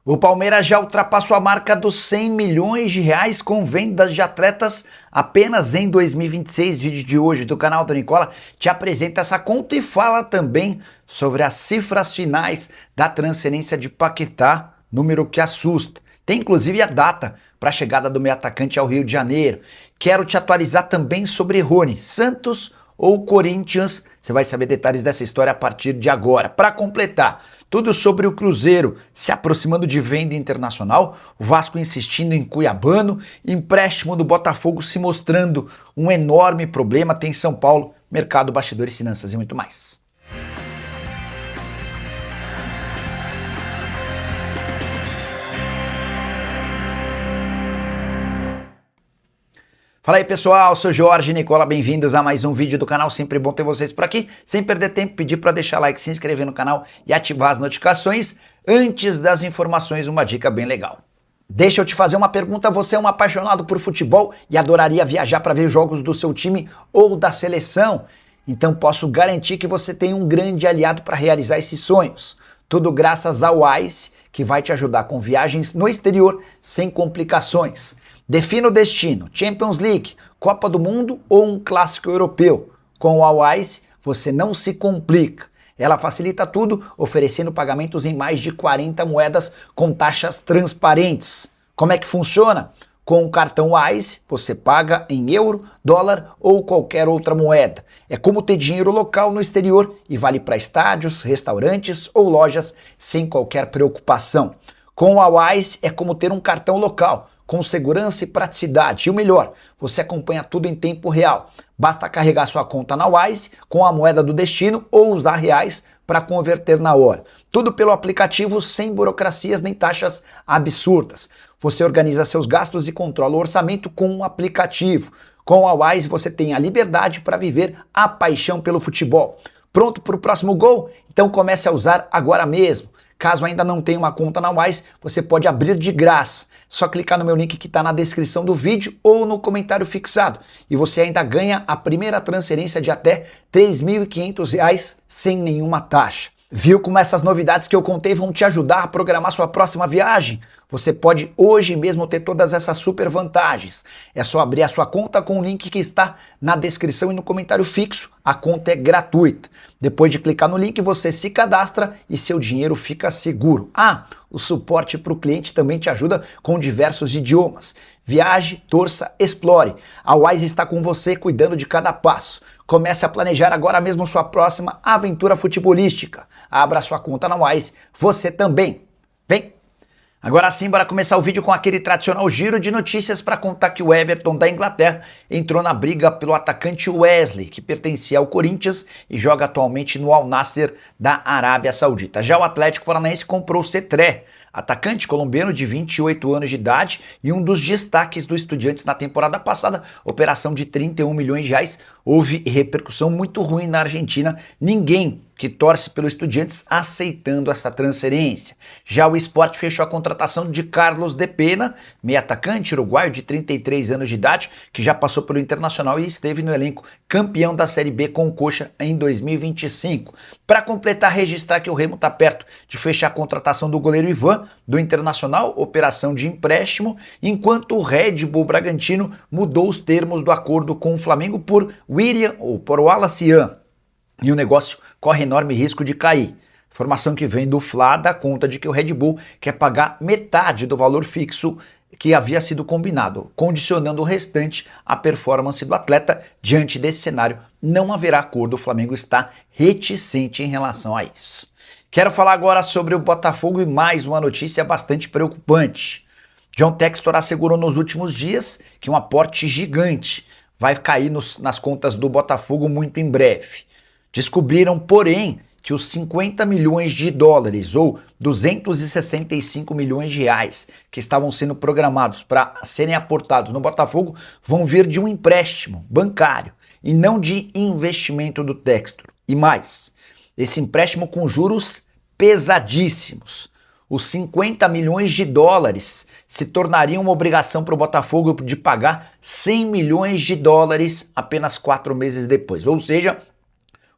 O Palmeiras já ultrapassou a marca dos 100 milhões de reais com vendas de atletas apenas em 2026. Vídeo de hoje do canal do Nicola te apresenta essa conta e fala também sobre as cifras finais da transferência de Paquetá, número que assusta. Tem inclusive a data para a chegada do meio atacante ao Rio de Janeiro. Quero te atualizar também sobre Rony, Santos ou Corinthians. Você vai saber detalhes dessa história a partir de agora. Para completar, tudo sobre o Cruzeiro se aproximando de venda internacional, o Vasco insistindo em Cuiabano, empréstimo do Botafogo se mostrando um enorme problema, tem São Paulo, mercado, bastidores, finanças e muito mais. Fala aí pessoal, sou Jorge Nicola, bem-vindos a mais um vídeo do canal, sempre bom ter vocês por aqui. Sem perder tempo, pedir para deixar like, se inscrever no canal e ativar as notificações. Antes das informações, uma dica bem legal. Deixa eu te fazer uma pergunta, você é um apaixonado por futebol e adoraria viajar para ver jogos do seu time ou da seleção? Então posso garantir que você tem um grande aliado para realizar esses sonhos. Tudo graças ao Wise, que vai te ajudar com viagens no exterior sem complicações. Defina o destino, Champions League, Copa do Mundo ou um clássico europeu. Com a Wise, você não se complica. Ela facilita tudo, oferecendo pagamentos em mais de 40 moedas com taxas transparentes. Como é que funciona? Com o cartão Wise, você paga em euro, dólar ou qualquer outra moeda. É como ter dinheiro local no exterior e vale para estádios, restaurantes ou lojas sem qualquer preocupação. Com a Wise é como ter um cartão local, com segurança e praticidade. E o melhor, você acompanha tudo em tempo real. Basta carregar sua conta na Wise com a moeda do destino ou usar reais para converter na hora. Tudo pelo aplicativo, sem burocracias nem taxas absurdas. Você organiza seus gastos e controla o orçamento com um aplicativo. Com a Wise você tem a liberdade para viver a paixão pelo futebol. Pronto para o próximo gol? Então comece a usar agora mesmo. Caso ainda não tenha uma conta na Wise, você pode abrir de graça. Só clicar no meu link que está na descrição do vídeo ou no comentário fixado. E você ainda ganha a primeira transferência de até R$ 3.500 sem nenhuma taxa. Viu como essas novidades que eu contei vão te ajudar a programar sua próxima viagem? Você pode hoje mesmo ter todas essas super vantagens. É só abrir a sua conta com o link que está na descrição e no comentário fixo. A conta é gratuita. Depois de clicar no link, você se cadastra e seu dinheiro fica seguro. Ah, o suporte para o cliente também te ajuda com diversos idiomas. Viaje, torça, explore. A Wise está com você cuidando de cada passo. Comece a planejar agora mesmo sua próxima aventura futebolística. Abra sua conta na Wise, você também. Vem! Agora sim, bora começar o vídeo com aquele tradicional giro de notícias para contar que o Everton da Inglaterra entrou na briga pelo atacante Wesley, que pertencia ao Corinthians e joga atualmente no Al Nassr da Arábia Saudita. Já o Atlético Paranaense comprou o Cetré, atacante colombiano de 28 anos de idade e um dos destaques do Estudiantes na temporada passada, operação de 31 milhões de reais, houve repercussão muito ruim na Argentina, ninguém que torce pelo Estudiantes aceitando essa transferência. Já o Sport fechou a contratação de Carlos de Pena, meio atacante uruguaio de 33 anos de idade, que já passou pelo Internacional e esteve no elenco campeão da Série B com o Coxa em 2025. Para completar, registrar que o Remo está perto de fechar a contratação do goleiro Ivan, do Internacional, operação de empréstimo, enquanto o Red Bull Bragantino mudou os termos do acordo com o Flamengo por William ou por Wallace Ian. E o negócio corre enorme risco de cair. Informação que vem do Fla dá conta de que o Red Bull quer pagar metade do valor fixo que havia sido combinado, condicionando o restante à performance do atleta. Diante desse cenário, não haverá acordo, o Flamengo está reticente em relação a isso. Quero falar agora sobre o Botafogo e mais uma notícia bastante preocupante. John Textor assegurou nos últimos dias que um aporte gigante vai cair nas contas do Botafogo muito em breve. Descobriram, porém, que os 50 milhões de dólares ou 265 milhões de reais que estavam sendo programados para serem aportados no Botafogo vão vir de um empréstimo bancário e não de investimento do Textor. E mais, esse empréstimo com juros pesadíssimos. Os 50 milhões de dólares se tornariam uma obrigação para o Botafogo de pagar 100 milhões de dólares apenas 4 meses depois. Ou seja,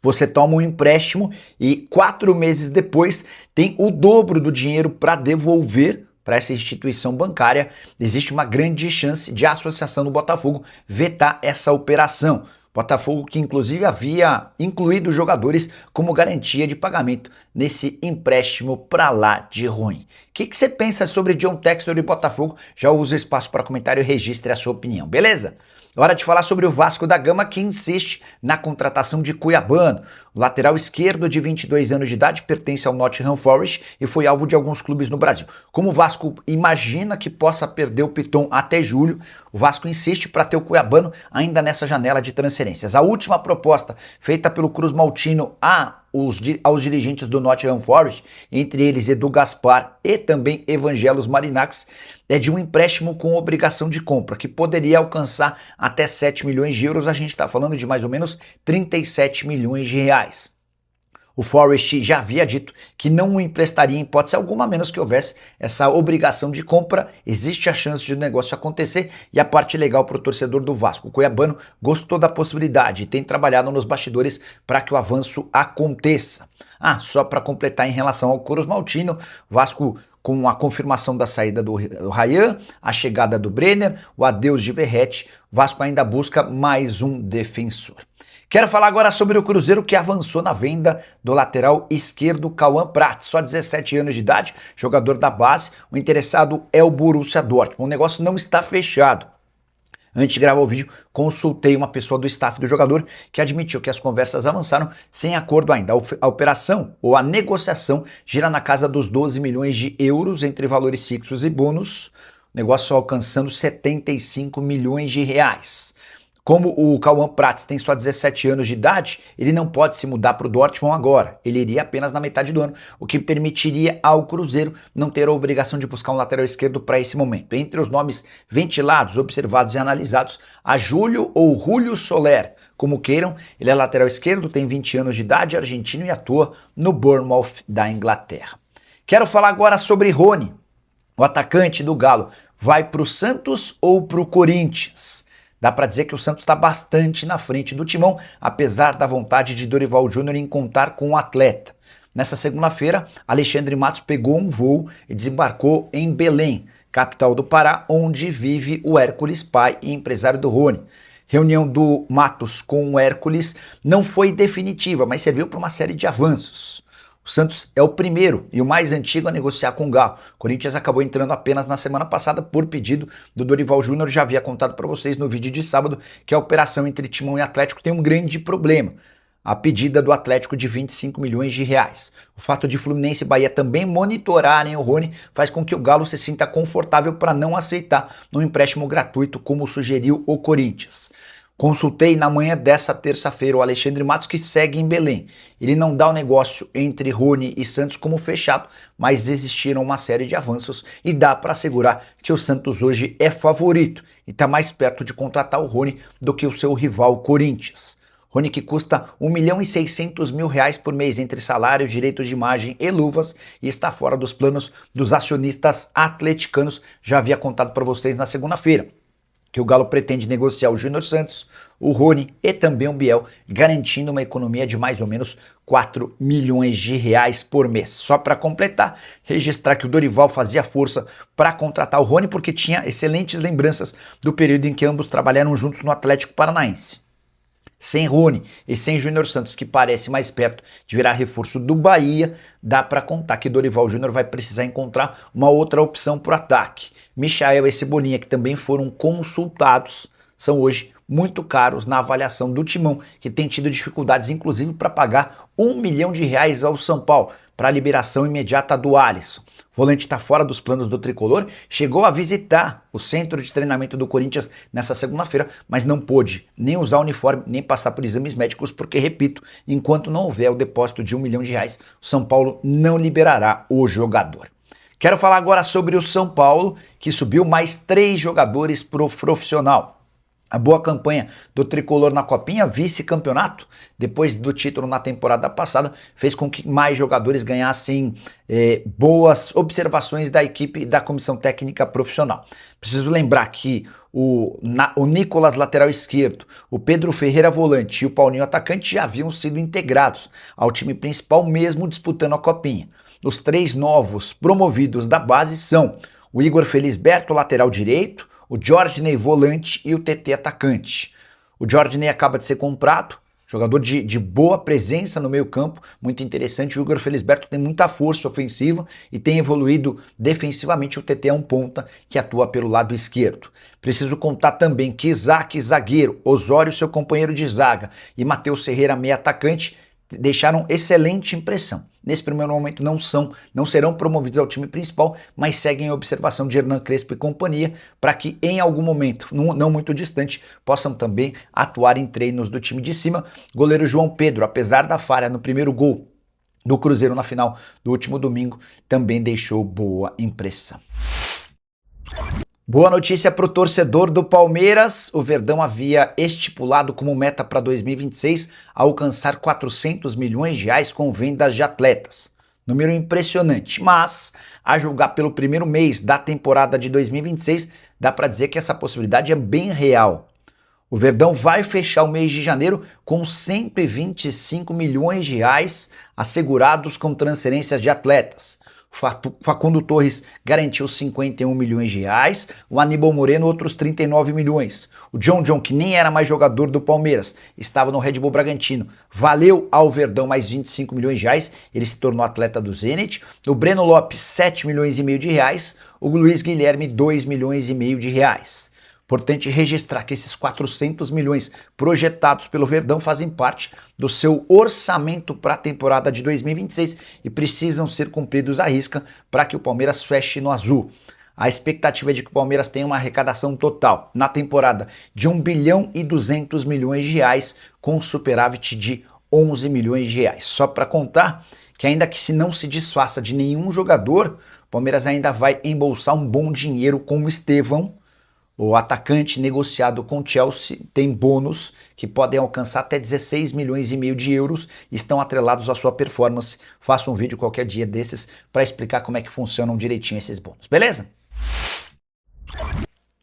Você toma um empréstimo e 4 meses depois tem o dobro do dinheiro para devolver para essa instituição bancária. Existe uma grande chance de a Associação do Botafogo vetar essa operação. Botafogo que inclusive havia incluído os jogadores como garantia de pagamento nesse empréstimo para lá de ruim. O que você pensa sobre John Textor e Botafogo? Já usa o espaço para comentário e registre a sua opinião, beleza? Hora de falar sobre o Vasco da Gama, que insiste na contratação de Cuiabano. O lateral esquerdo de 22 anos de idade pertence ao Nottingham Forest e foi alvo de alguns clubes no Brasil. Como o Vasco imagina que possa perder o Piton até julho, o Vasco insiste para ter o Cuiabano ainda nessa janela de transferências. A última proposta feita pelo Cruz Maltino aos dirigentes do Nottingham Forest, entre eles Edu Gaspar e também Evangelos Marinax, é de um empréstimo com obrigação de compra, que poderia alcançar até 7 milhões de euros, a gente está falando de mais ou menos 37 milhões de reais. O Forest já havia dito que não o emprestaria em hipótese alguma, a menos que houvesse essa obrigação de compra. Existe a chance de o negócio acontecer e a parte legal para o torcedor do Vasco. O Cuiabano gostou da possibilidade e tem trabalhado nos bastidores para que o avanço aconteça. Só para completar em relação ao Cruz Maltino, o Vasco com a confirmação da saída do Ryan, a chegada do Brenner, o adeus de Verratti, o Vasco ainda busca mais um defensor. Quero falar agora sobre o Cruzeiro, que avançou na venda do lateral esquerdo Cauã Prats, só 17 anos de idade, jogador da base. O interessado é o Borussia Dortmund. O negócio não está fechado. Antes de gravar o vídeo, consultei uma pessoa do staff do jogador que admitiu que as conversas avançaram sem acordo ainda. A operação ou a negociação gira na casa dos 12 milhões de euros entre valores fixos e bônus, o negócio alcançando 75 milhões de reais. Como o Cauã Prats tem só 17 anos de idade, ele não pode se mudar para o Dortmund agora. Ele iria apenas na metade do ano, o que permitiria ao Cruzeiro não ter a obrigação de buscar um lateral esquerdo para esse momento. Entre os nomes ventilados, observados e analisados, há Júlio ou Julio Soler, como queiram. Ele é lateral esquerdo, tem 20 anos de idade, argentino e atua no Bournemouth da Inglaterra. Quero falar agora sobre Rony. O atacante do Galo vai para o Santos ou para o Corinthians? Dá para dizer que o Santos está bastante na frente do Timão, apesar da vontade de Dorival Júnior em contar com o atleta. Nessa segunda-feira, Alexandre Matos pegou um voo e desembarcou em Belém, capital do Pará, onde vive o Hércules, pai e empresário do Rony. Reunião do Matos com o Hércules não foi definitiva, mas serviu para uma série de avanços. O Santos é o primeiro e o mais antigo a negociar com o Galo. O Corinthians acabou entrando apenas na semana passada por pedido do Dorival Júnior. Já havia contado para vocês no vídeo de sábado que a operação entre Timão e Atlético tem um grande problema. A pedida do Atlético de 25 milhões de reais. O fato de Fluminense e Bahia também monitorarem o Rony faz com que o Galo se sinta confortável para não aceitar um empréstimo gratuito como sugeriu o Corinthians. Consultei na manhã dessa terça-feira o Alexandre Matos, que segue em Belém. Ele não dá o negócio entre Rony e Santos como fechado, mas existiram uma série de avanços e dá para assegurar que o Santos hoje é favorito e está mais perto de contratar o Rony do que o seu rival Corinthians. Rony, que custa R$1.600.000 por mês entre salários, direitos de imagem e luvas, e está fora dos planos dos acionistas atleticanos. Já havia contado para vocês na segunda-feira que o Galo pretende negociar o Júnior Santos, o Rony e também o Biel, garantindo uma economia de mais ou menos 4 milhões de reais por mês. Só para completar, registrar que o Dorival fazia força para contratar o Rony porque tinha excelentes lembranças do período em que ambos trabalharam juntos no Atlético Paranaense. Sem Rony e sem Júnior Santos, que parece mais perto de virar reforço do Bahia, dá para contar que Dorival Júnior vai precisar encontrar uma outra opção para o ataque. Michael e Cebolinha, que também foram consultados, são hoje muito caros na avaliação do Timão, que tem tido dificuldades, inclusive, para pagar R$1 milhão ao São Paulo para a liberação imediata do Alisson. O volante está fora dos planos do tricolor, chegou a visitar o centro de treinamento do Corinthians nessa segunda-feira, mas não pôde nem usar o uniforme, nem passar por exames médicos, porque, repito, enquanto não houver o depósito de R$1 milhão, o São Paulo não liberará o jogador. Quero falar agora sobre o São Paulo, que subiu mais 3 jogadores para o profissional. A boa campanha do tricolor na Copinha, vice-campeonato, depois do título na temporada passada, fez com que mais jogadores ganhassem boas observações da equipe e da comissão técnica profissional. Preciso lembrar que o Nicolas, lateral esquerdo, o Pedro Ferreira, volante, e o Paulinho, atacante, já haviam sido integrados ao time principal, mesmo disputando a Copinha. Os 3 novos promovidos da base são o Igor Felisberto, lateral direito, o Jorginho, volante, e o TT, atacante. O Jorginho acaba de ser comprado, jogador de boa presença no meio campo, muito interessante. O Igor Felisberto tem muita força ofensiva e tem evoluído defensivamente. O TT é um ponta que atua pelo lado esquerdo. Preciso contar também que Isaac, zagueiro, Osório, seu companheiro de zaga, e Matheus Ferreira, meio atacante, deixaram excelente impressão. Nesse primeiro momento não serão promovidos ao time principal, mas seguem a observação de Hernan Crespo e companhia, para que em algum momento, não muito distante, possam também atuar em treinos do time de cima. Goleiro João Pedro, apesar da falha no primeiro gol do Cruzeiro na final do último domingo, também deixou boa impressão. Boa notícia para o torcedor do Palmeiras. O Verdão havia estipulado como meta para 2026 alcançar 400 milhões de reais com vendas de atletas. Número impressionante, mas a julgar pelo primeiro mês da temporada de 2026, dá para dizer que essa possibilidade é bem real. O Verdão vai fechar o mês de janeiro com 125 milhões de reais assegurados com transferências de atletas. Facundo Torres garantiu 51 milhões de reais, o Aníbal Moreno outros 39 milhões. O John, que nem era mais jogador do Palmeiras, estava no Red Bull Bragantino, valeu ao Verdão mais 25 milhões de reais, ele se tornou atleta do Zenit. O Breno Lopes, 7 milhões e meio de reais, o Luiz Guilherme, 2 milhões e meio de reais. Importante registrar que esses 400 milhões projetados pelo Verdão fazem parte do seu orçamento para a temporada de 2026 e precisam ser cumpridos à risca para que o Palmeiras feche no azul. A expectativa é de que o Palmeiras tenha uma arrecadação total na temporada de 1 bilhão e 200 milhões de reais, com superávit de 11 milhões de reais. Só para contar que ainda que se não se desfaça de nenhum jogador, o Palmeiras ainda vai embolsar um bom dinheiro com o Estevão. O atacante negociado com o Chelsea tem bônus que podem alcançar até 16 milhões e meio de euros e estão atrelados à sua performance. Faço um vídeo qualquer dia desses para explicar como é que funcionam direitinho esses bônus, beleza?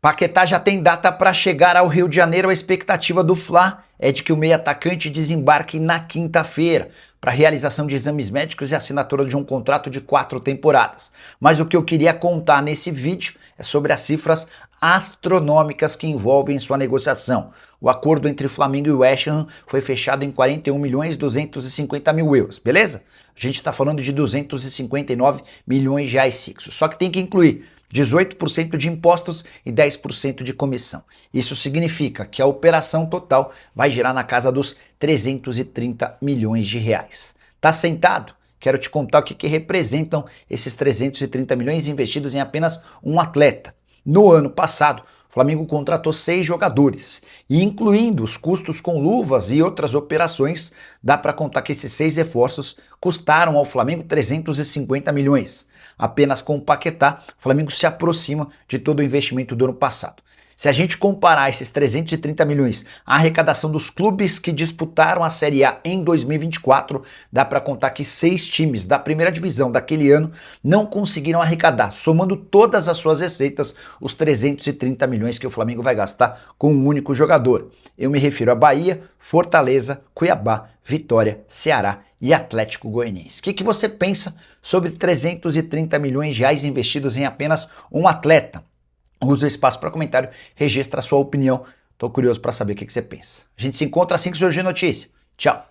Paquetá já tem data para chegar ao Rio de Janeiro. A expectativa do Fla é de que o meio atacante desembarque na quinta-feira para realização de exames médicos e assinatura de um contrato de 4 temporadas. Mas o que eu queria contar nesse vídeo é sobre as cifras astronômicas que envolvem sua negociação. O acordo entre Flamengo e West Ham foi fechado em 41 milhões 250 mil euros, beleza? A gente está falando de 259 milhões de reais fixos, só que tem que incluir 18% de impostos e 10% de comissão. Isso significa que a operação total vai girar na casa dos 330 milhões de reais. Tá sentado? Quero te contar o que representam esses 330 milhões investidos em apenas um atleta. No ano passado, o Flamengo contratou 6 jogadores e, incluindo os custos com luvas e outras operações, dá para contar que esses 6 reforços custaram ao Flamengo 350 milhões. Apenas com o Paquetá, o Flamengo se aproxima de todo o investimento do ano passado. Se a gente comparar esses 330 milhões à arrecadação dos clubes que disputaram a Série A em 2024, dá para contar que 6 times da primeira divisão daquele ano não conseguiram arrecadar, somando todas as suas receitas, os 330 milhões que o Flamengo vai gastar com um único jogador. Eu me refiro a Bahia, Fortaleza, Cuiabá, Vitória, Ceará e Atlético Goianiense. O que você pensa sobre 330 milhões de reais investidos em apenas um atleta? Usa o espaço para comentário, registra a sua opinião. Estou curioso para saber o que você pensa. A gente se encontra assim que surgir notícia. Tchau!